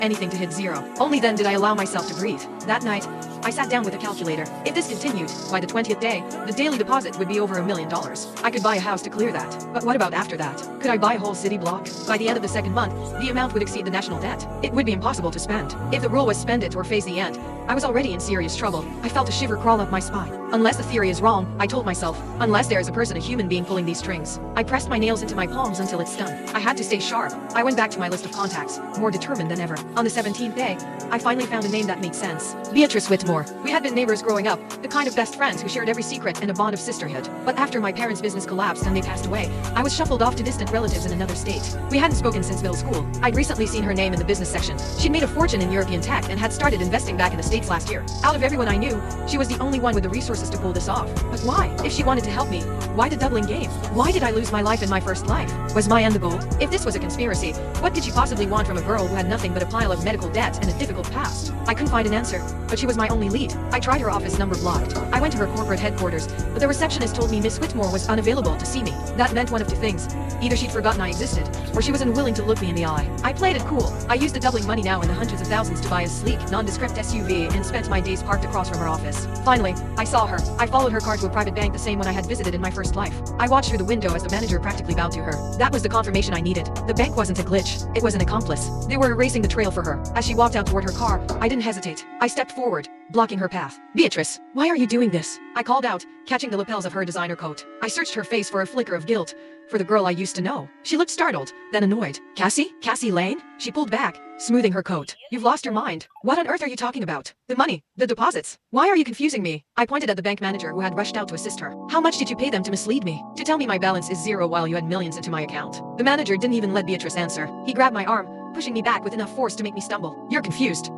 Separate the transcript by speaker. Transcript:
Speaker 1: anything to hit zero. Only then did I allow myself to breathe. That night, I sat down with a calculator. If this continued, by the 20th day, the daily deposit would be over $1 million. I could buy a house to clear that. But what about after that? Could I buy a whole city block? By the end of the second month, the amount would exceed the national debt. It would be impossible to spend. If the rule was spend it or face the end, I was already in serious trouble. I felt a shiver crawl up my spine. Unless the theory is wrong, I told myself, unless there is a person, a human being pulling these strings. I pressed my nails into my palms until it stung. I had to stay sharp. I went back to my list of contacts, more determined than ever. On the 17th day, I finally found a name that made sense. Beatrice Whitmore. We had been neighbors growing up, the kind of best friends who shared every secret and a bond of sisterhood. But after my parents' business collapsed and they passed away, I was shuffled off to distant relatives in another state. We hadn't spoken since middle school. I'd recently seen her name in the business section. She'd made a fortune in European tech and had started investing back in the States last year. Out of everyone I knew, she was the only one with the resources to pull this off. But why? If she wanted to help me, why the doubling game? Why did I lose my life in my first life? Was my end the goal? If this was a conspiracy, what did she possibly want from a girl who had nothing but a pile of medical debt and a difficult past? I couldn't find an answer, but she was my only lead. I tried her office number blocked. I went to her corporate headquarters, but the receptionist told me Miss Whitmore was unavailable to see me. That meant one of two things. Either she'd forgotten I existed, or she was unwilling to look me in the eye. I played it cool. I used the doubling money now in the hundreds of thousands to buy a sleek, nondescript SUV and spent my days parked across from her office. Finally, I saw her. I followed her car to a private bank, the same one I had visited in my first life. I watched through the window as the manager practically bowed to her. That was the confirmation I needed. The bank wasn't a glitch. It was an accomplice. They were erasing the trail for her. As she walked out toward her car, I didn't hesitate. I stepped forward, blocking her path. "Beatrice, why are you doing this?" I called out, catching the lapels of her designer coat. I searched her face for a flicker of guilt, for the girl I used to know. She looked startled, then annoyed. "Cassie? Cassie Lane?" She pulled back, smoothing her coat. "You've lost your mind. What on earth are you talking about? The money, the deposits. Why are you confusing me?" I pointed at the bank manager who had rushed out to assist her. "How much did you pay them to mislead me? To tell me my balance is zero while you had millions into my account?" The manager didn't even let Beatrice answer. He grabbed my arm, pushing me back with enough force to make me stumble. "You're confused.